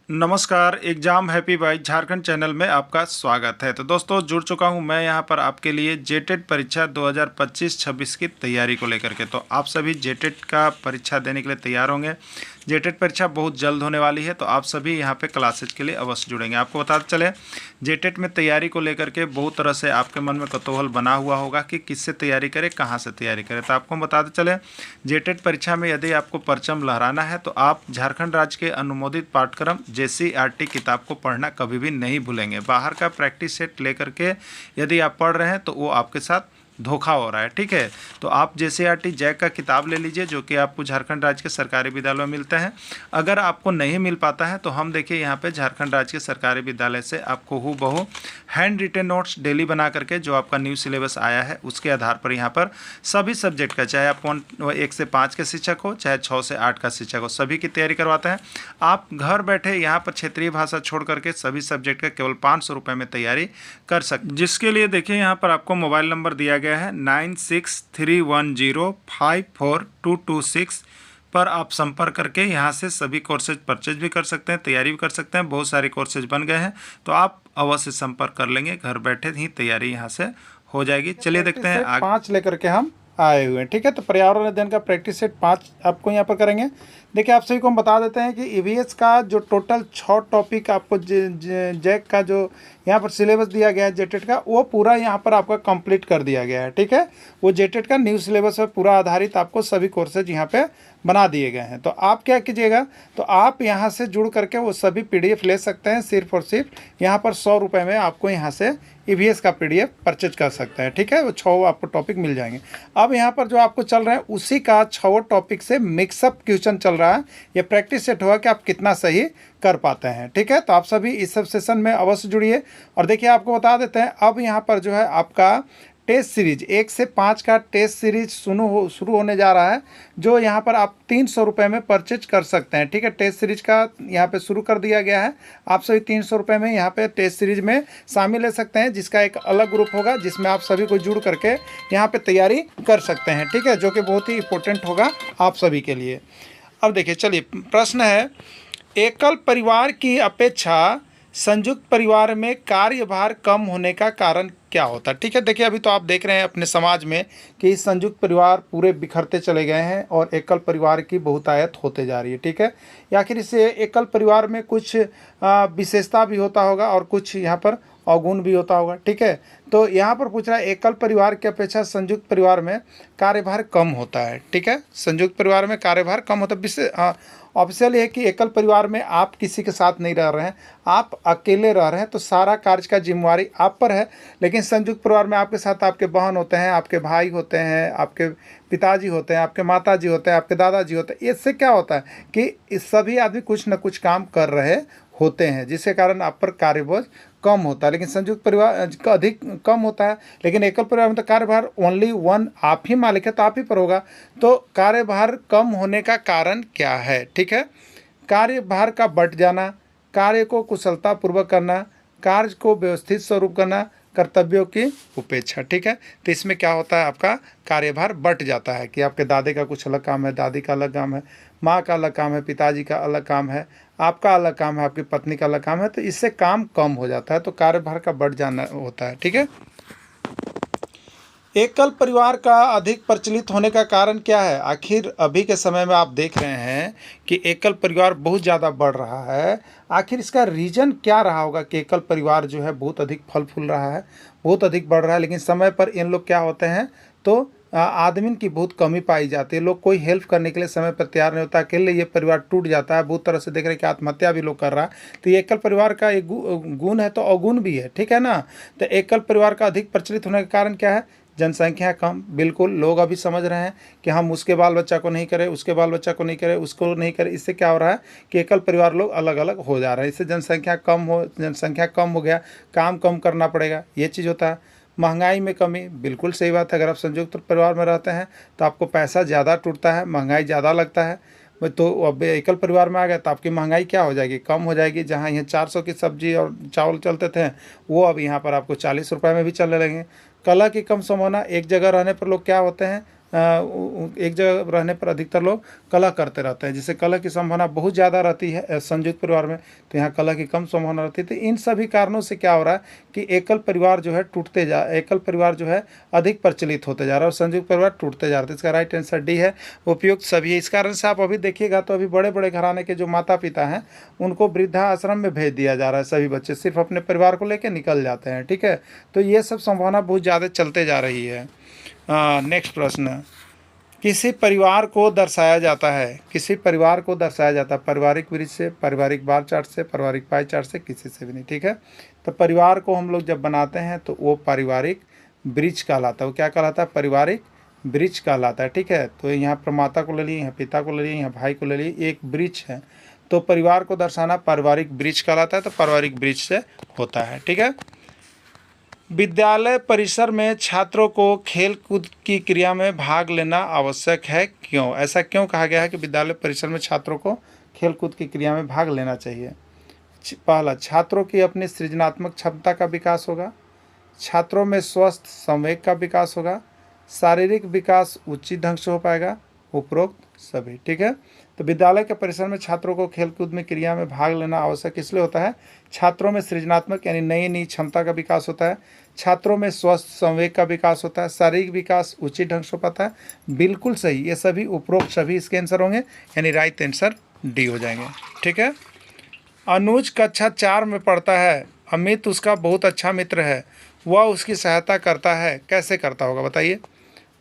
नमस्कार, exam happy by Jharkhand channel में आपका स्वागत है। तो दोस्तों जुड़ चुका हूं मैं यहां पर आपके लिए जेटेट परीक्षा 2025-26 की तैयारी को लेकर के। तो आप सभी जेटेट का परीक्षा देने के लिए तैयार होंगे। जेटेट परीक्षा बहुत जल्द होने वाली है, तो आप सभी यहां पे क्लासेज के लिए अवश्य जुड़ेंगे। आपको बताते चले, जेटेट में तैयारी को लेकर के बहुत तरह से आपके मन में कौतूहल बना हुआ होगा कि किससे तैयारी करें, कहाँ से तैयारी करें। तो आपको बताते चले, जेटेट परीक्षा में यदि आपको परचम लहराना है तो आप झारखंड राज्य के अनुमोदित पाठ्यक्रम JCERT किताब को पढ़ना कभी भी नहीं भूलेंगे। बाहर का प्रैक्टिस सेट लेकर के यदि आप पढ़ रहे हैं तो वो आपके साथ धोखा हो रहा है, ठीक है। तो आप JCERT जैक का किताब ले लीजिए, जो कि आपको झारखंड राज्य के सरकारी विद्यालयों में मिलते हैं। अगर आपको नहीं मिल पाता है तो हम देखिए यहाँ पे झारखंड राज्य के सरकारी विद्यालय से आपको हूबहू हैंड रिटेन नोट्स डेली बना करके जो आपका न्यू सिलेबस आया है उसके आधार पर यहाँ पर सभी सब्जेक्ट का, चाहे आप 1 से 5 के शिक्षक हो, चाहे 6 से 8 का शिक्षक हो, सभी की तैयारी करवाते हैं। आप घर बैठे यहाँ पर क्षेत्रीय भाषा छोड़ करके सभी सब्जेक्ट का केवल 500 रुपये में तैयारी कर सकते, जिसके लिए देखिए यहाँ पर आपको मोबाइल नंबर दिया गया है 9631054226 पर आप संपर्क करके यहाँ से सभी कोर्सेज परचेज भी कर सकते हैं, तैयारी भी कर सकते हैं। बहुत सारे कोर्सेज बन गए हैं, तो आप अवश्य संपर्क कर लेंगे, घर बैठे ही तैयारी यहाँ से हो जाएगी। चलिए देखते हैं आगे। 5 लेकर के हम आए हुए हैं, ठीक है। तो पर्यावरण अध्ययन का प्रैक्टिस सेट 5 आपको यहाँ पर करेंगे। देखिए, आप सभी को हम बता देते हैं कि EVS का जो टोटल 6 टॉपिक आपको जैक का जो यहाँ पर सिलेबस दिया गया है जेटेट का, वो पूरा यहाँ पर आपका कंप्लीट कर दिया गया है, ठीक है। वो जेटेट का न्यू सिलेबस पर पूरा आधारित आपको सभी कोर्सेज यहाँ पे बना दिए गए हैं। तो आप क्या कीजिएगा, तो आप यहाँ से जुड़ करके वो सभी PDF ले सकते हैं। सिर्फ और सिर्फ यहाँ पर 100 रुपये में आपको यहाँ से EVS का PDF परचेज कर सकते हैं, ठीक है। वो 6 आपको टॉपिक मिल जाएंगे। अब यहाँ पर जो आपको चल रहा है उसी का 6 टॉपिक से मिक्सअप क्वेश्चन चल रहा है। ये प्रैक्टिस सेट होगा कि आप कितना सही कर पाते हैं, ठीक है। तो आप सभी इस सब सेशन में अवश्य जुड़िए। और देखिए, आपको बता देते हैं, अब यहाँ पर जो है आपका टेस्ट सीरीज 1 से 5 का टेस्ट सीरीज शुरू होने जा रहा है, जो यहाँ पर आप 300 रुपये में परचेज कर सकते हैं, ठीक है। टेस्ट सीरीज का यहाँ पे शुरू कर दिया गया है। आप सभी 300 रुपये में यहाँ पे टेस्ट सीरीज में शामिल ले सकते हैं, जिसका एक अलग ग्रुप होगा जिसमें आप सभी को जुड़ करके यहाँ पे तैयारी कर सकते हैं, ठीक है, जो कि बहुत ही इंपॉर्टेंट होगा आप सभी के लिए। अब देखिए, चलिए प्रश्न है, एकल परिवार की अपेक्षा संयुक्त परिवार में कार्यभार कम होने का कारण क्या होता है, ठीक है। देखिए, अभी तो आप देख रहे हैं अपने समाज में कि संयुक्त परिवार पूरे बिखरते चले गए हैं और एकल परिवार की बहुतायत होते जा रही है, ठीक है। आखिर इस एकल परिवार में कुछ विशेषता भी होता होगा और कुछ यहाँ पर अवगुण भी होता होगा, ठीक है। तो यहाँ पर पूछ रहा है, एकल परिवार की अपेक्षा संयुक्त परिवार में कार्यभार कम होता है, ठीक है। संयुक्त परिवार में कार्यभार कम होता है। ऑफिशियल है कि एकल परिवार में आप किसी के साथ नहीं रह रहे हैं, आप अकेले रह रहे हैं, तो सारा कार्य का जिम्मेवारी आप पर है। लेकिन संयुक्त परिवार में आपके साथ आपके बहन होते हैं, आपके भाई होते हैं, आपके पिताजी होते हैं, आपके माताजी होते हैं, आपके दादाजी होते हैं। इससे क्या होता है कि इस सभी आदमी कुछ न कुछ काम कर रहे होते हैं, जिसके कारण आप पर कार्यबोझ कम होता है। लेकिन संयुक्त परिवार का अधिक कम होता है। लेकिन एकल परिवार में तो कार्यभार ओनली वन, आप ही मालिक है तो आप ही पर होगा। तो कार्यभार कम होने का कारण क्या है, ठीक है। कार्यभार का बढ़ जाना, कार्य को कुशलतापूर्वक करना, कार्य को व्यवस्थित स्वरूप करना, कर्तव्यों की उपेक्षा, ठीक है। तो इसमें क्या होता है, आपका कार्यभार बढ़ जाता है कि आपके दादे का कुछ अलग काम है, दादी का अलग काम है, माँ का अलग काम है, पिताजी का अलग काम है, आपका अलग काम है, आपकी पत्नी का अलग काम है। तो इससे काम कम हो जाता है, तो कार्यभार का बढ़ जाना होता है, ठीक है। एकल परिवार का अधिक प्रचलित होने का कारण क्या है। आखिर अभी के समय में आप देख रहे हैं कि एकल परिवार बहुत ज़्यादा बढ़ रहा है। आखिर इसका रीज़न क्या रहा होगा कि एकल परिवार जो है बहुत अधिक फल फूल रहा है, बहुत अधिक बढ़ रहा है, लेकिन समय पर इन लोग क्या होते हैं, तो आदमी की बहुत कमी पाई जाती है। लोग कोई हेल्प करने के लिए समय पर तैयार नहीं होता, अकेले ये परिवार टूट जाता है। बहुत तरह से देख रहे हैं कि आत्महत्या भी लोग कर रहा है। तो ये एकल परिवार का एक गुण है तो अवगुण भी है, ठीक है ना। तो एकल परिवार का अधिक प्रचलित होने का कारण क्या है, जनसंख्या कम। बिल्कुल, लोग अभी समझ रहे हैं कि हम उसके बाल बच्चा को नहीं करें, उसके बाल बच्चा को नहीं करें, उसको नहीं करें। इससे क्या हो रहा है कि एकल परिवार लोग अलग अलग हो जा रहे हैं। इससे जनसंख्या कम हो गया, काम कम करना पड़ेगा, ये चीज़ होता है। महंगाई में कमी, बिल्कुल सही बात है। अगर आप संयुक्त परिवार में रहते हैं तो आपको पैसा ज़्यादा टूटता है, महंगाई ज़्यादा लगता है। तो अब एकल परिवार में आ गया तो आपकी महंगाई क्या हो जाएगी, कम हो जाएगी। जहाँ यहाँ 400 की सब्जी और चावल चलते थे, वो अब यहाँ पर आपको 40 रुपये में भी चलने लगे। कला की कम संभावना, एक जगह रहने पर लोग क्या होते हैं, एक जगह रहने पर अधिकतर लोग कलह करते रहते हैं, जिससे कलह की संभावना बहुत ज़्यादा रहती है संयुक्त परिवार में, तो यहाँ कलह की कम संभावना रहती है। तो इन सभी कारणों से क्या हो रहा है कि एकल परिवार जो है एकल परिवार जो है अधिक प्रचलित होते जा रहा है और संयुक्त परिवार टूटते जा रहे हैं। इसका राइट आंसर डी है, उपयुक्त सभी है। इस कारण से आप अभी देखिएगा तो अभी बड़े बड़े घराने के जो माता पिता हैं उनको वृद्धाश्रम में भेज दिया जा रहा है, सभी बच्चे सिर्फ अपने परिवार को लेकर निकल जाते हैं। ठीक है, तो ये सब संभावना बहुत ज़्यादा चलते जा रही है। नेक्स्ट प्रश्न, किसी परिवार को दर्शाया जाता है, किसी परिवार को दर्शाया जाता है पारिवारिक वृत्त से, पारिवारिक बार चार्ट से, पारिवारिक पाई चार्ट से, किसी से भी नहीं। ठीक है, तो परिवार को हम लोग जब बनाते हैं तो वो पारिवारिक वृक्ष कहलाता है। वो क्या कहलाता है? पारिवारिक वृक्ष कहलाता है। ठीक है, तो यहाँ पर माता को ले लिए, यहाँ पिता को ले लिए, यहाँ भाई को ले लिए, एक वृक्ष है, तो परिवार को दर्शाना पारिवारिक वृक्ष कहलाता है, तो पारिवारिक वृक्ष से होता है। ठीक है, विद्यालय परिसर में छात्रों को खेल कूद की क्रिया में भाग लेना आवश्यक है, क्यों? ऐसा क्यों कहा गया है कि विद्यालय परिसर में छात्रों को खेल कूद की क्रिया में भाग लेना चाहिए? पहला, छात्रों की अपनी सृजनात्मक क्षमता का विकास होगा, छात्रों में स्वस्थ संवेग का विकास होगा, शारीरिक विकास उचित ढंग से हो पाएगा, उपरोक्त सभी। ठीक है, तो विद्यालय के परिसर में छात्रों को खेलकूद में क्रिया में भाग लेना आवश्यक इसलिए होता है, छात्रों में सृजनात्मक यानी नई नई क्षमता का विकास होता है, छात्रों में स्वस्थ संवेग का विकास होता है, शारीरिक विकास उचित ढंग से पाता है। बिल्कुल सही, ये सभी उपरोक्त सभी इसके आंसर होंगे, यानी राइट आंसर डी हो जाएंगे। ठीक है, अनुज कक्षा 4 में पढ़ता है, अमित उसका बहुत अच्छा मित्र है, वह उसकी सहायता करता है, कैसे करता होगा बताइए?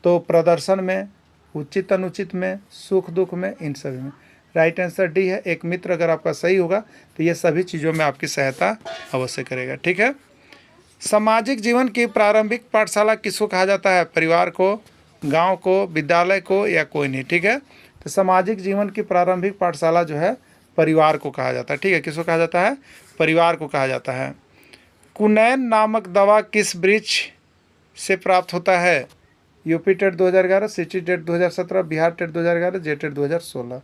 तो प्रदर्शन में, उचित अनुचित में, सुख दुख में, इन सभी में। राइट आंसर डी है, एक मित्र अगर आपका सही होगा तो ये सभी चीज़ों में आपकी सहायता अवश्य करेगा। ठीक है, सामाजिक जीवन की प्रारंभिक पाठशाला किसको कहा जाता है? परिवार को, गांव को, विद्यालय को, या कोई नहीं। ठीक है, तो सामाजिक जीवन की प्रारंभिक पाठशाला जो है परिवार को कहा जाता है। ठीक है, किसको कहा जाता है? परिवार को कहा जाता है। कुनैन नामक दवा किस वृक्ष से प्राप्त होता है? UP TET 2011, CTET 2017, Bihar TET 2011, J TET 2016।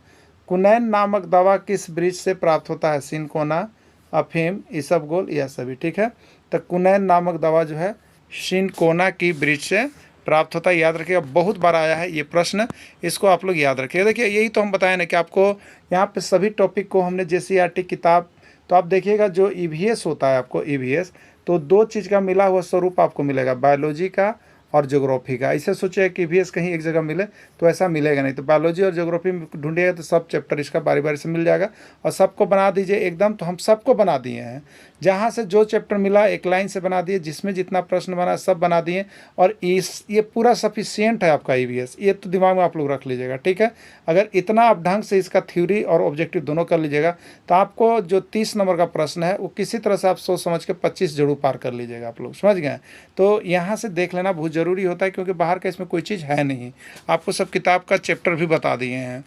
कुनैन नामक दवा किस वृक्ष से प्राप्त होता है? सिनकोना, अफीम, इसबगोल, या सभी। ठीक है, तो कुनैन नामक दवा जो है सिनकोना की वृक्ष से प्राप्त होता है। याद रखिएगा, बहुत बार आया है ये प्रश्न, इसको आप लोग याद रखिएगा। देखिए, यही तो हम बताए ना कि आपको यहाँ पे सभी टॉपिक को हमने JCERT किताब, तो आप देखिएगा जो EVS होता है आपको EVS, तो दो चीज़ का मिला हुआ स्वरूप आपको मिलेगा, बायोलॉजी का और ज्योग्राफी का। ऐसे सोचिए कि EVS कहीं एक जगह मिले तो ऐसा मिलेगा नहीं, तो बायोलॉजी और ज्योग्राफी में ढूंढिएगा तो सब चैप्टर इसका बारी बारी से मिल जाएगा, और सबको बना दीजिए एकदम। तो हम सबको बना दिए हैं, जहाँ से जो चैप्टर मिला एक लाइन से बना दिए, जिसमें जितना प्रश्न बना सब बना दिए, और ये पूरा सफिशियंट है आपका EVS, ये तो दिमाग में आप लोग रख लीजिएगा। ठीक है, अगर इतना आप ढंग से इसका थ्योरी और ऑब्जेक्टिव दोनों कर लीजिएगा तो आपको जो 30 नंबर का प्रश्न है वो किसी तरह से आप सोच समझ के 25 जरूर पार कर लीजिएगा। आप लोग समझ गए? तो यहाँ से देख लेना बहुत ज़रूरी होता है, क्योंकि बाहर का इसमें कोई चीज़ है नहीं, आपको सब किताब का चैप्टर भी बता दिए हैं।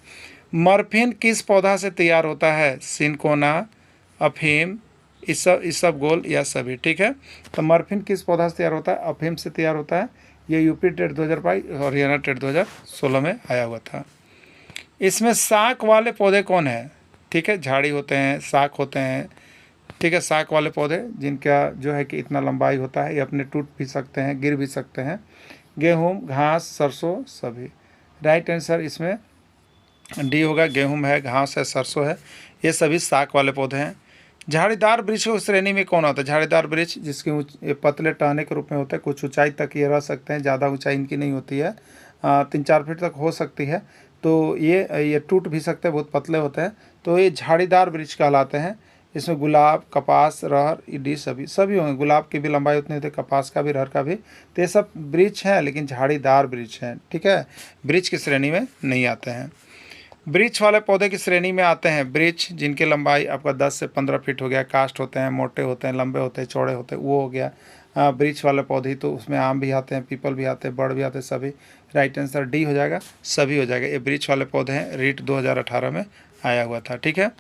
मॉर्फिन किस पौधा से तैयार होता है? सिनकोना, अफीम, इसबगोल, या सभी। ठीक है, तो मॉर्फिन किस पौधा से तैयार होता है? अफीम से तैयार होता है। ये यूपी टेट 2022 और हरियाणा टेट 2016 में आया हुआ था। इसमें शाख वाले पौधे कौन है? ठीक है, झाड़ी होते हैं, शाख होते हैं। ठीक है, शाख वाले पौधे जिनका जो है कि इतना लंबाई होता है, ये अपने टूट भी सकते हैं, गिर भी सकते हैं। गेहूँ, घास, सरसों, सभी। राइट आंसर इसमें डी होगा, गेहूँ है, घास है, सरसों है, ये सभी शाख वाले पौधे हैं। झाड़ीदार वृक्षों की श्रेणी में कौन होता है? झाड़ीदार वृक्ष जिसके ये पतले टहने के रूप में होते हैं, कुछ ऊंचाई तक ये रह सकते हैं, ज़्यादा ऊंचाई इनकी नहीं होती है, 3-4 फीट तक हो सकती है, तो ये टूट भी सकते हैं, बहुत पतले होते हैं, तो ये झाड़ीदार वृक्ष कहलाते हैं। इसमें गुलाब, कपास, रहर, ईडी सभी होंगे। गुलाब की भी लंबाई उतनी होती है, कपास का भी, रहर का भी, तो ये सब वृक्ष हैं, लेकिन झाड़ीदार वृक्ष हैं। ठीक है, वृक्ष की श्रेणी में नहीं आते हैं। वृक्ष वाले पौधे की श्रेणी में आते हैं वृक्ष जिनकी लंबाई आपका 10 से 15 फीट हो गया, काष्ठ होते हैं, मोटे होते हैं, लंबे होते हैं, चौड़े होते हैं, वो हो गया वृक्ष वाले पौधे। तो उसमें आम भी आते हैं, पीपल भी आते हैं, बड़ भी आते हैं, सभी। राइट आंसर डी हो जाएगा, सभी हो जाएगा। ये वृक्ष वाले पौधे हैं, रीट 2018 में आया हुआ था। ठीक है,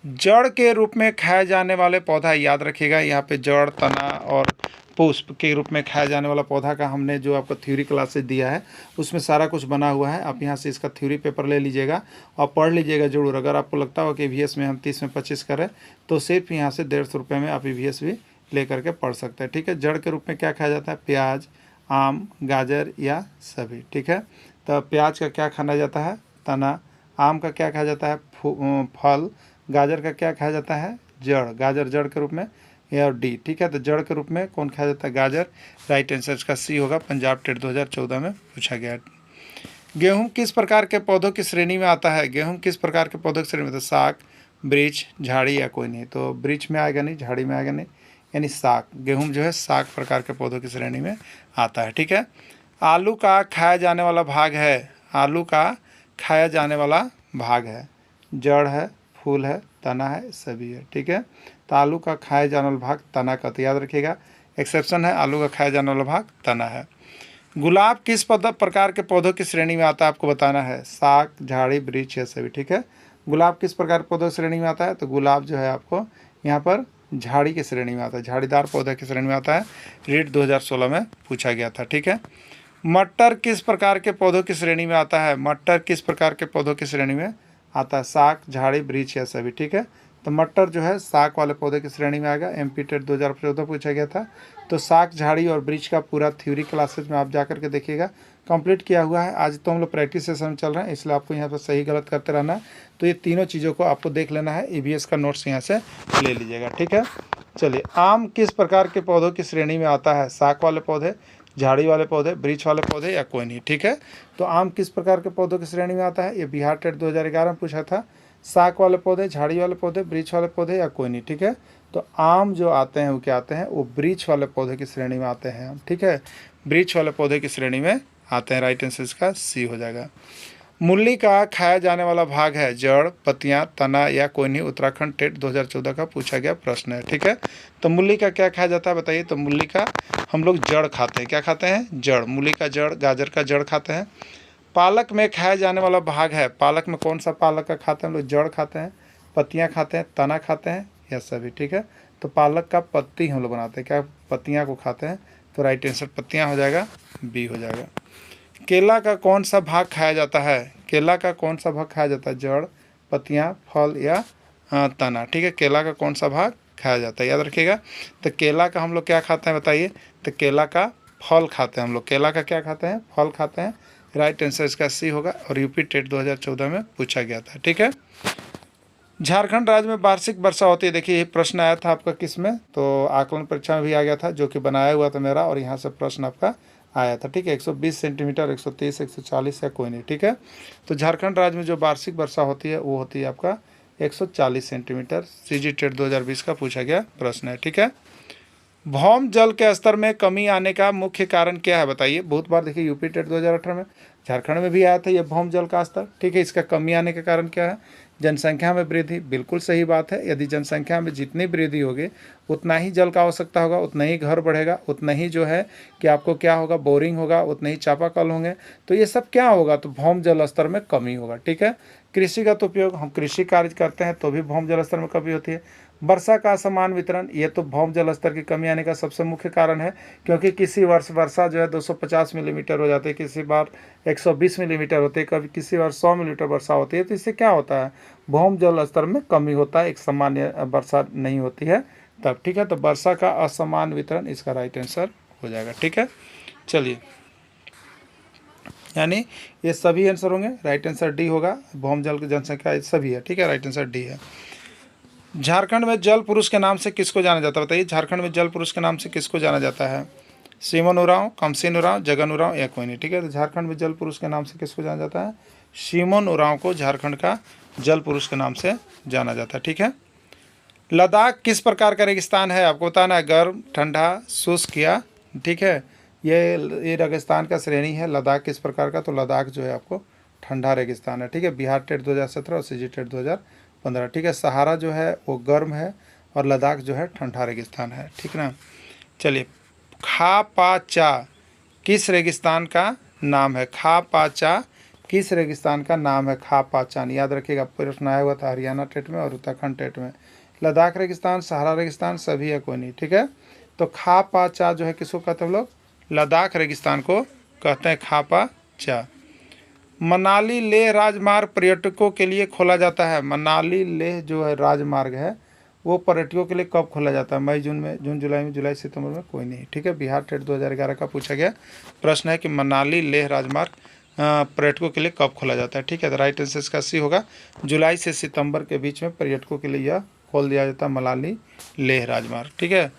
जड़ के रूप में खाए जाने वाले पौधा, याद रखिएगा यहाँ पे जड़, तना और पुष्प के रूप में खाया जाने वाला पौधा का हमने जो आपको थ्योरी क्लासेस दिया है उसमें सारा कुछ बना हुआ है। आप यहाँ से इसका थ्योरी पेपर ले लीजिएगा और पढ़ लीजिएगा जरूर। अगर आपको लगता हो कि EVS में हम 30 में 25 करें तो सिर्फ यहाँ से 150 रुपये में आप EVS भी ले करके पढ़ सकते हैं। ठीक है, जड़ के रूप में क्या खाया जाता है? प्याज, आम, गाजर, या सभी। ठीक है, तो प्याज का क्या खाया जाता है? तना। आम का क्या खाया जाता है? फल। गाजर का क्या खाया जाता है? जड़। गाजर जड़ के रूप में, ए और डी। ठीक है, तो जड़ के रूप में कौन खाया जाता है? गाजर। राइट आंसर इसका सी होगा, पंजाब टेट 2014 में पूछा गया है। गेहूं किस प्रकार के पौधों की श्रेणी में आता है? गेहूं किस प्रकार के पौधों की श्रेणी में? तो साग, वृक्ष, झाड़ी या कोई नहीं। तो वृक्ष में आएगा नहीं, झाड़ी में आएगा नहीं, यानी साग। गेहूं जो है साग प्रकार के पौधों की श्रेणी में आता है। ठीक है। आलू का खाया जाने वाला भाग है, आलू का खाया जाने वाला भाग है, जड़ है, फूल है, तना है, सभी है। ठीक है, तो आलू का खाया जाने वाला भाग तना का, तो याद रखिएगा एक्सेप्शन है, आलू का खाया जाने वाला भाग तना है। गुलाब किस प्रकार के पौधों की श्रेणी में आता है? आपको बताना है। साग, झाड़ी, वृक्ष है, सभी। ठीक है, गुलाब किस प्रकार के पौधों की श्रेणी में आता है? तो गुलाब जो है आपको यहाँ पर झाड़ी की श्रेणी में आता है, झाड़ीदार पौधे की श्रेणी में आता है। रीट 2016 में पूछा गया था। ठीक है, मटर किस प्रकार के पौधों की श्रेणी में आता है? मटर किस प्रकार के पौधों की श्रेणी में आता है? साग, झाड़ी, वृक्ष या सभी। ठीक है, तो मटर जो है साग वाले पौधे की श्रेणी में आएगा। एमपी टेट 2014 पूछा गया था। तो साग, झाड़ी और वृक्ष का पूरा थ्योरी क्लासेज में आप जा करके देखिएगा, कंप्लीट किया हुआ है। आज तो हम लोग प्रैक्टिस सेशन चल रहे हैं, इसलिए आपको यहाँ पर सही गलत करते रहना है। तो ये तीनों चीज़ों को आपको देख लेना है, ईवीएस का नोट्स यहाँ से ले लीजिएगा। ठीक है, चलिए, आम किस प्रकार के पौधों की श्रेणी में आता है? साग वाले पौधे, झाड़ी वाले पौधे, वृक्ष वाले पौधे या कोई नहीं। ठीक है, तो आम किस प्रकार के पौधों की श्रेणी में आता है? ये बिहार टेट 2011 में पूछा था। साग वाले पौधे, झाड़ी वाले पौधे, वृक्ष वाले पौधे या कोई नहीं। ठीक है, तो आम जो आते हैं वो क्या आते हैं? वो वृक्ष वाले पौधे की श्रेणी में आते हैं। ठीक है, वृक्ष वाले पौधे की श्रेणी में आते हैं। राइट आंसर इसका सी हो जाएगा। मूली का खाया जाने वाला भाग है, जड़, पत्तियां, तना या कोई नहीं। उत्तराखंड टेट 2014 का पूछा गया प्रश्न है। ठीक है, तो मूली का क्या खाया जाता है बताइए? तो मूली का हम लोग जड़ खाते हैं। क्या खाते हैं? जड़। मूली का जड़, गाजर का जड़ खाते हैं। पालक में खाया जाने वाला भाग है, पालक में कौन सा पालक का खाते हैं हम लोग? जड़ खाते हैं, पत्तियां खाते हैं, तना खाते हैं या सभी। ठीक है, तो पालक का पत्ती हम लोग बनाते हैं, क्या पत्तियां को खाते हैं? तो राइट आंसर पत्तियां हो जाएगा, बी हो जाएगा। केला का कौन सा भाग खाया जाता है? केला का कौन सा भाग खाया जाता है? जड़, पत्तियां, फल या तना। ठीक है, केला का कौन सा भाग खाया जाता है? याद रखिएगा। तो केला का हम लोग क्या खाते हैं बताइए? तो केला का फल खाते हैं हम लोग। केला का क्या खाते हैं? फल खाते हैं। राइट आंसर इसका सी होगा, और यूपी टेट 2014 में पूछा गया था। ठीक है, झारखंड राज्य में वार्षिक वर्षा होती है। देखिए ये प्रश्न आया था आपका किस में? तो आकलन परीक्षा में भी आ गया था, जो कि बनाया हुआ था मेरा, और यहाँ से प्रश्न आपका आया था। ठीक है, 120 सेंटीमीटर, 130, 140 या कोई नहीं। ठीक है, तो झारखंड राज्य में जो वार्षिक वर्षा होती है वो होती है आपका 140 सेंटीमीटर। सीजी टेट 2020 का पूछा गया प्रश्न है। ठीक है, भौम जल के स्तर में कमी आने का मुख्य कारण क्या है बताइए? बहुत बार देखिए यूपी टेट 2018 में, झारखंड में भी आया था ये भौम जल का स्तर। ठीक है, इसका कमी आने का कारण क्या है? जनसंख्या में वृद्धि। बिल्कुल सही बात है, यदि जनसंख्या में जितनी वृद्धि होगी उतना ही जल का आवश्यकता होगा, उतना ही घर बढ़ेगा, उतना ही जो है कि आपको क्या होगा? बोरिंग होगा, उतने ही चापाकल होंगे। तो ये सब क्या होगा? तो भौम जल स्तर में कमी होगा। ठीक है, कृषिगत उपयोग, हम कृषि कार्य करते हैं तो भी भौम जल स्तर में कमी होती है। वर्षा का असमान वितरण, ये तो भौम जल स्तर की कमी आने का सबसे मुख्य कारण है, क्योंकि किसी वर्ष वर्षा जो है 250 मिलीमीटर हो जाती है, किसी बार 120 मिलीमीटर होती है, कभी किसी बार 100 मिलीमीटर वर्षा होती है। तो इससे क्या होता है? भौम जल स्तर में कमी होता है, एक सामान्य वर्षा नहीं होती है तब। ठीक है, तो वर्षा का असमान वितरण इसका राइट आंसर हो जाएगा। ठीक है, चलिए, यानी ये सभी आंसर होंगे। राइट आंसर डी होगा, भौम जल की जनसंख्या सभी है। ठीक है, राइट आंसर डी है। झारखंड में जल पुरुष के नाम से किसको जाना जाता है बताइए? झारखंड में जल पुरुष के नाम से किसको जाना जाता है? सिमोन उरांव, कमसिन उरांव, जगन उरांव या कोई नहीं। ठीक है, तो झारखंड में जल पुरुष के नाम से किसको जाना जाता है? सिमोन उरांव को झारखंड का जल पुरुष के नाम से जाना जाता है। ठीक है, लद्दाख किस प्रकार का रेगिस्तान है? आपको बताना है, गर्म, ठंडा, शुष्क या। ठीक है, ये रेगिस्तान का श्रेणी है। लद्दाख किस प्रकार का? तो लद्दाख जो है आपको ठंडा रेगिस्तान है। ठीक है, बिहार टेट 2017 और सीजी टेट 2015। ठीक है, सहारा जो है वो गर्म है और लद्दाख जो है ठंडा रेगिस्तान है। ठीक ना, चलिए, खा पा चा किस रेगिस्तान का नाम है? खा पा चा किस रेगिस्तान का नाम है? खा पा चान, याद रखिएगा, प्रश्न आया हुआ था हरियाणा टेट में और उत्तराखंड टेट में। लद्दाख रेगिस्तान, सहारा रेगिस्तान, सभी है कोई नहीं। ठीक है, तो खा पा चा जो है किसको कहते हैं हम लोग? लद्दाख रेगिस्तान को कहते हैं खा पा चा। मनाली लेह राजमार्ग पर्यटकों के लिए खोला जाता है। मनाली लेह जो है राजमार्ग है वो पर्यटकों के लिए कब खोला जाता है? मई जून में, जून जुलाई में, जुलाई सितंबर में, कोई नहीं। ठीक है, बिहार टेट 2011 का पूछा गया प्रश्न है कि मनाली लेह राजमार्ग पर्यटकों के लिए कब खोला जाता है। ठीक है, तो राइट आंसर इसका सी होगा, जुलाई से सितंबर के बीच में पर्यटकों के लिए यह खोल दिया जाता है मनाली लेह राजमार्ग। ठीक है,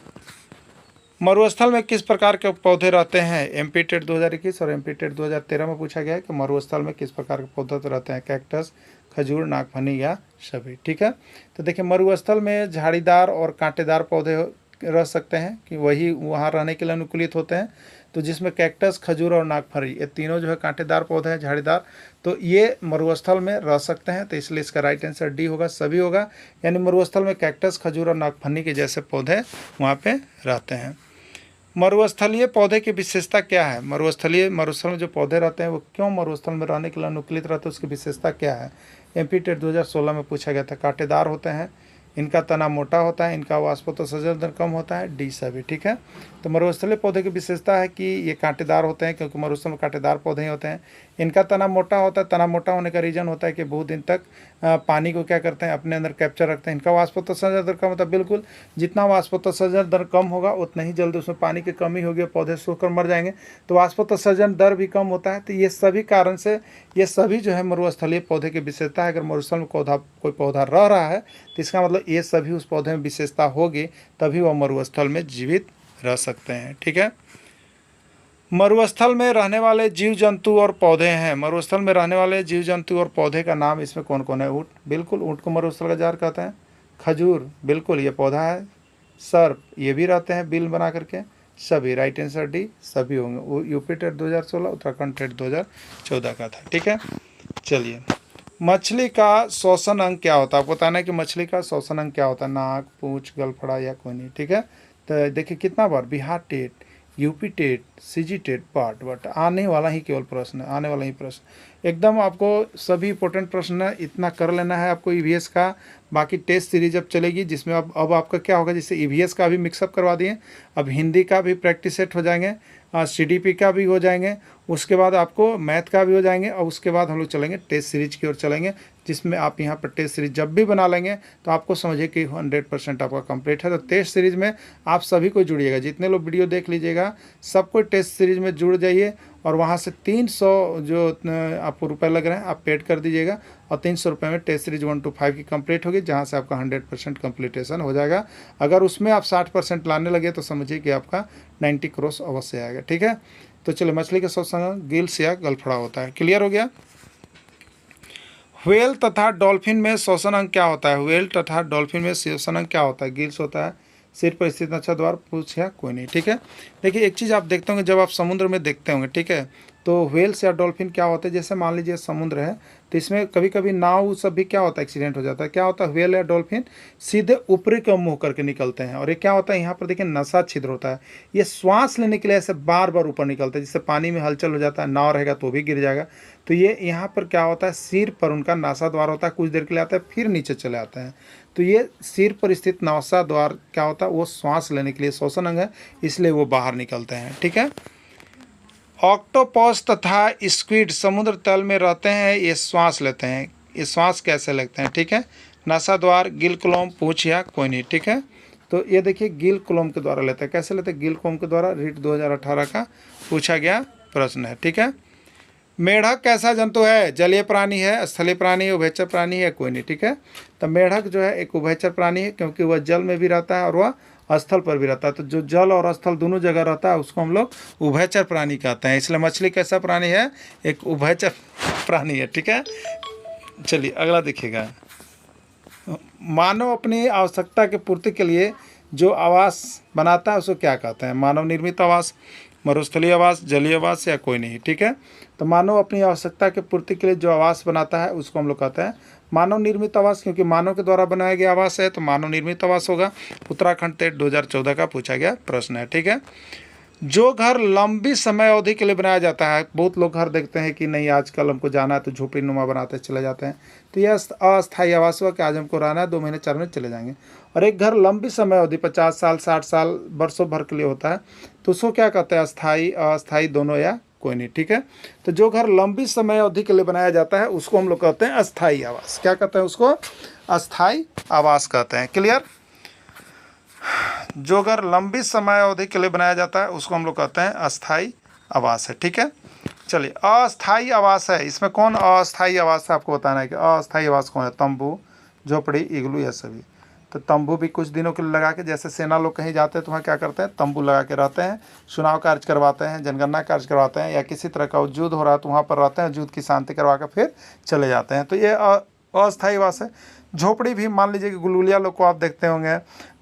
मरुस्थल में किस प्रकार के पौधे रहते हैं। एमपी टेट 2021 और एमपी टेट 2013 में पूछा गया है कि मरुस्थल में किस प्रकार के पौधे रहते हैं, कैक्टस, खजूर, नागफनी या सभी। ठीक है, तो देखिए मरुस्थल में झाड़ीदार और कांटेदार पौधे रह सकते हैं कि वही वहाँ रहने के लिए अनुकूलित होते हैं। तो जिसमें कैक्टस, खजूर और नागफनी ये तीनों जो है कांटेदार पौधे हैं, झाड़ीदार, तो ये मरुस्थल में रह सकते हैं। तो इसलिए इसका राइट आंसर डी होगा, सभी होगा। यानी मरुस्थल में कैक्टस, खजूर और नागफनी के जैसे पौधे वहाँ पे रहते हैं। मरुस्थलीय पौधे की विशेषता क्या है। मरुस्थल में जो पौधे रहते हैं वो क्यों मरुस्थल में रहने के लिए अनुकूलित रहते हैं, उसकी विशेषता क्या है। एमपी टेट 2016 में पूछा गया था। कांटेदार होते हैं, इनका तना मोटा होता है, इनका वाष्पोत्सर्जन दर कम होता है, डी सभी। ठीक है, तो मरुस्थलीय पौधे की विशेषता है कि ये कांटेदार होते हैं, क्योंकि मरुस्थल में कांटेदार पौधे ही होते हैं। इनका तना मोटा होता है, तना मोटा होने का रीज़न होता है कि बहुत दिन तक पानी को क्या करते हैं, अपने अंदर कैप्चर रखते हैं। इनका वाष्पोत्सर्जन दर कम होता है, बिल्कुल जितना वाष्पोत्सर्जन दर कम होगा उतना ही जल्दी उसमें पानी की कमी होगी, पौधे सूख कर मर जाएंगे। तो वाष्पोत्सर्जन दर भी कम होता है। तो ये सभी कारण से ये सभी जो है मरुस्थलीय पौधे की विशेषता है। अगर मरुस्थल में कोई पौधा रह रहा है तो इसका मतलब ये सभी उस पौधे में विशेषता होगी, तभी वह मरुस्थल में जीवित रह सकते हैं। ठीक है, मरुस्थल में रहने वाले जीव जंतु और पौधे हैं। मरुस्थल में रहने वाले जीव जंतु और पौधे का नाम इसमें कौन कौन है। ऊँट, बिल्कुल ऊँट को मरुस्थल का जार कहते हैं। खजूर, बिल्कुल ये पौधा है। सर्प, ये भी रहते हैं बिल बना करके, सभी। राइट आंसर डी सभी होंगे। वो यूपी टेट 2016, उत्तराखंड टेट 2014 का था। ठीक है, चलिए मछली का श्वसन अंग क्या होता है। आपको बताना है कि मछली का श्वसन अंग क्या होता है। नाक, पूंछ, गलफड़ा या कोनी। ठीक है, तो देखिए कितना बार Bihar TET, UP TET, CG TET, part but आने वाला ही केवल प्रश्न है, आने वाला ही प्रश्न एकदम आपको सभी इंपॉर्टेंट प्रश्न है, इतना कर लेना है आपको ईवीएस का। बाकी टेस्ट सीरीज अब चलेगी जिसमें अब आपका क्या होगा, जैसे ईवीएस का भी मिक्सअप करवा दिए, अब हिंदी का भी प्रैक्टिस सेट हो जाएंगे, सीडीपी का भी हो जाएंगे, उसके बाद आपको मैथ का भी हो जाएंगे, और उसके बाद हम लोग चलेंगे टेस्ट सीरीज की ओर चलेंगे, जिसमें आप यहाँ पर टेस्ट सीरीज जब भी बना लेंगे तो आपको समझिए कि 100% आपका कंप्लीट है। तो टेस्ट सीरीज में आप सभी को जुड़िएगा, जितने लोग वीडियो देख लीजिएगा सबको टेस्ट सीरीज में जुड़ जाइए, और वहाँ से 300 जो आपको रुपए लग रहे हैं आप पेड कर दीजिएगा, और 300 रुपये में टेस्ट सीरीज 1 to 5 की कंप्लीट होगी, जहाँ से आपका 100% कंप्लीटेशन हो जाएगा। अगर उसमें आप 60% लाने लगे तो समझिए कि आपका 90 क्रॉस अवश्य आएगा। ठीक है, तो चलिए मछली के श्वसन अंग गिल्स या गलफड़ा होता है। क्लियर हो गया। व्हेल तथा डॉल्फिन में श्वसन अंग क्या होता है। व्हेल तथा डॉल्फिन में श्वसन अंग क्या होता है। गिल्स होता है, सिर पर स्थित नच्छा द्वार, पूछ या कोई नहीं। ठीक है, देखिए एक चीज़ आप देखते होंगे जब आप समुद्र में देखते होंगे, ठीक है, तो व्हेल्स या डॉल्फिन क्या होते हैं, जैसे मान लीजिए समुद्र है तो इसमें कभी कभी नाव सब भी क्या होता है, एक्सीडेंट हो जाता है। क्या होता है, व्हेल या डॉल्फिन सीधे ऊपरी का मुँह करके निकलते हैं, और ये क्या होता है, यहाँ पर देखिए नसा छिद्र होता है, ये श्वास लेने के लिए ऐसे बार बार ऊपर निकलता है, जिससे पानी में हलचल हो जाता है, नाव रहेगा तो भी गिर जाएगा। तो ये यहाँ पर क्या होता है, सिर पर उनका नासा द्वार होता है, कुछ देर के लिए आता है फिर नीचे चले आते हैं। तो ये सिर पर स्थित नासा द्वार क्या होता है, वो श्वास लेने के लिए श्वसन अंग है, इसलिए वो बाहर निकलते हैं। ठीक है, ऑक्टोपस तथा स्क्विड समुद्र तल में रहते हैं, ये श्वास लेते हैं। ये श्वास कैसे लेते हैं। ठीक है, नासा द्वार, गिल क्लोम, पूंछ या कोई नहीं। ठीक है, तो ये देखिए गिल क्लोम के द्वारा लेते हैं। कैसे लेते हैं, गिल क्लोम के द्वारा। रीट 2018 का पूछा गया प्रश्न है। ठीक है, मेढक कैसा जंतु है। जलीय प्राणी है, स्थलीय प्राणी है, उभयचर प्राणी है, कोई नहीं। ठीक है, तो मेढक जो है एक उभयचर प्राणी है, क्योंकि वह जल में भी रहता है और वह स्थल पर भी रहता है। तो जो जल और स्थल दोनों जगह रहता है उसको हम लोग उभयचर प्राणी कहते हैं। इसलिए मछली कैसा प्राणी है, एक उभयचर प्राणी है। ठीक है, चलिए अगला देखिएगा। मानव अपनी आवश्यकता की पूर्ति के लिए जो आवास बनाता है उसको क्या कहते हैं। मानव निर्मित आवास, मरुस्थलीय आवास, जलीय आवास या कोई नहीं। ठीक है, तो मानव अपनी आवश्यकता की पूर्ति के लिए जो आवास बनाता है उसको हम लोग कहते हैं मानव निर्मित आवास, क्योंकि मानव के द्वारा बनाया गया आवास है तो मानव निर्मित आवास होगा। उत्तराखंड टेट 2014 का पूछा गया प्रश्न है। ठीक है, जो घर लंबी समय अवधि के लिए बनाया जाता है, बहुत लोग घर देखते हैं कि नहीं आजकल हमको जाना है तो झोपड़ी नुमा बनाते चले जाते हैं, तो यह अस्थायी आवास हुआ कि आज हमको रहना है, 2 महीने 4 महीने चले जाएंगे। और एक घर लंबी समय अवधि 50 साल 60 साल वर्षों भर के लिए होता है, तो उसको क्या कहते हैं, अस्थायी अस्थायी दोनों या कोई नहीं। ठीक है, तो जो घर लंबी समय अवधि के लिए बनाया जाता है उसको हम लोग कहते हैं अस्थायी आवास। क्या कहते हैं उसको, अस्थायी आवास कहते हैं। क्लियर, जो घर लंबी समय अवधि के लिए बनाया जाता है उसको हम लोग कहते हैं अस्थायी आवास है। ठीक है, चलिए, अस्थाई आवास है, इसमें कौन अस्थाई आवास है आपको बताना है कि अस्थाई आवास कौन है। तंबू, झोपड़ी, इग्लू, या सभी। तो तंबू भी कुछ दिनों के लिए लगा के, जैसे सेना लोग कहीं जाते हैं तो वहाँ क्या करते हैं, तंबू लगा के रहते हैं, चुनाव कार्य करवाते हैं, जनगणना कार्य करवाते हैं, या किसी तरह का युद्ध हो रहा है तो वहाँ पर रहते हैं, युद्ध की शांति करवा कर फिर चले जाते हैं। तो ये अस्थाई आवास है। झोपड़ी भी मान लीजिए कि गुलगुलिया लोग को आप देखते होंगे,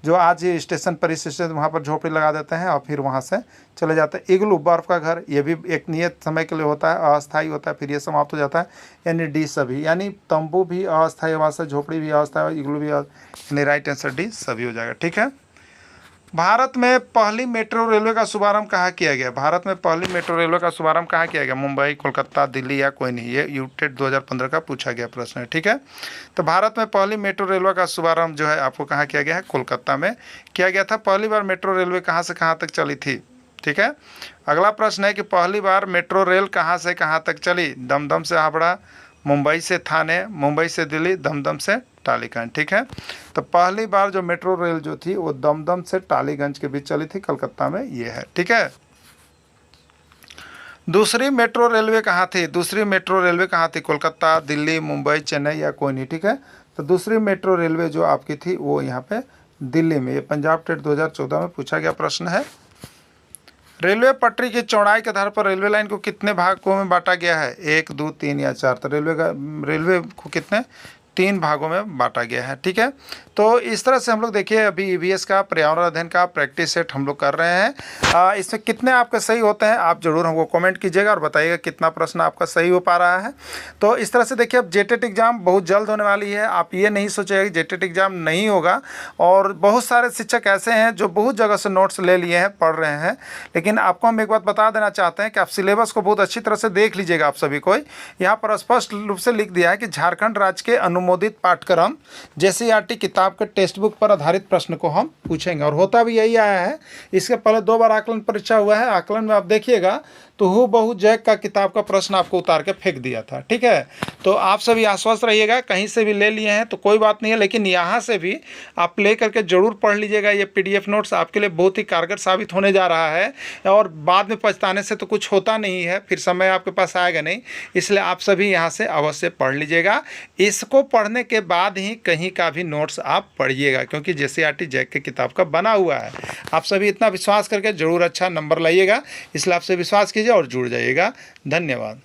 जो आज ही स्टेशन पर स्टेशन वहाँ पर झोपड़ी लगा देते हैं और फिर वहाँ से चले जाते हैं। इग्लू, बर्फ़ का घर, ये भी एक नियत समय के लिए होता है, अस्थाई होता है, फिर ये समाप्त हो जाता है। यानी डी सभी, यानी तंबू भी अस्थाई आवास है, झोपड़ी भी अस्थाई, इग्लू भी, यानी राइट आंसर डी सभी हो जाएगा। ठीक है। भारत में पहली मेट्रो रेलवे का शुभारंभ कहाँ किया गया? भारत में पहली मेट्रो रेलवे का शुभारंभ कहाँ किया गया? मुंबई, कोलकाता, दिल्ली या कोई नहीं। ये यूटेट 2015 का पूछा गया प्रश्न है। ठीक है। तो भारत में पहली मेट्रो रेलवे का शुभारंभ जो है आपको कहाँ किया गया है? कोलकाता में किया गया था। पहली बार मेट्रो रेलवे कहाँ से कहाँ तक चली थी? ठीक है। अगला प्रश्न है कि पहली बार मेट्रो रेल कहाँ से कहाँ तक चली? दमदम से हावड़ा, मुंबई से थाने, मुंबई से दिल्ली, दमदम से टालीगंज। ठीक है। तो पहली बार जो मेट्रो रेल जो थी वो दमदम से टालीगंज के बीच चली थी, कलकत्ता में ये है। ठीक है। दूसरी मेट्रो रेलवे कहाँ थी? दूसरी मेट्रो रेलवे कहाँ थी? कोलकाता, दिल्ली, मुंबई, चेन्नई या कोई नहीं। ठीक है। तो दूसरी मेट्रो रेलवे जो आपकी थी वो यहाँ पे दिल्ली में, ये पंजाब टेट 2014 में पूछा गया प्रश्न है। रेलवे पटरी की चौड़ाई के आधार पर रेलवे लाइन को कितने भागों में बांटा गया है? 1, 2, 3 या 4। तो रेलवे को कितने 3 भागों में बांटा गया है। ठीक है। तो इस तरह से हम लोग देखिए अभी ईवीएस का पर्यावरण अध्ययन का प्रैक्टिस सेट हम लोग कर रहे हैं। इसमें कितने आपके सही होते हैं आप ज़रूर हमको कमेंट कीजिएगा और बताइएगा कितना प्रश्न आपका सही हो पा रहा है। तो इस तरह से देखिए अब जेटेट एग्ज़ाम बहुत जल्द होने वाली है। आप ये नहीं सोचिएगा कि जेटेट एग्ज़ाम नहीं होगा, और बहुत सारे शिक्षक ऐसे हैं जो बहुत जगह से नोट्स ले लिए हैं, पढ़ रहे हैं। लेकिन आपको हम एक बात बता देना चाहते हैं कि आप सिलेबस को बहुत अच्छी तरह से देख लीजिएगा। आप सभी को यहाँ पर स्पष्ट रूप से लिख दिया है कि झारखंड राज्य के अनुमोदित पाठ्यक्रम जेसीईआरटी किताब के टेक्स्ट बुक पर आधारित प्रश्न को हम पूछेंगे, और होता भी यही आया है। इसके पहले 2 बार आकलन परीक्षा हुआ है। आकलन में आप देखिएगा तो हूबहू जैक का किताब का प्रश्न आपको उतार के फेंक दिया था। ठीक है। तो आप सभी आश्वस्त रहिएगा, कहीं से भी ले लिए हैं तो कोई बात नहीं है, लेकिन यहाँ से भी आप ले करके ज़रूर पढ़ लीजिएगा। ये PDF नोट्स आपके लिए बहुत ही कारगर साबित होने जा रहा है, और बाद में पछताने से तो कुछ होता नहीं है, फिर समय आपके पास आएगा नहीं। इसलिए आप सभी यहाँ से अवश्य पढ़ लीजिएगा। इसको पढ़ने के बाद ही कहीं का भी नोट्स आप पढ़िएगा, क्योंकि जेसीईआरटी जैक के किताब का बना हुआ है। आप सभी इतना विश्वास करके ज़रूर अच्छा नंबर लाइएगा, इसलिए आपसे विश्वास कीजिए और जुड़ जाइएगा। धन्यवाद।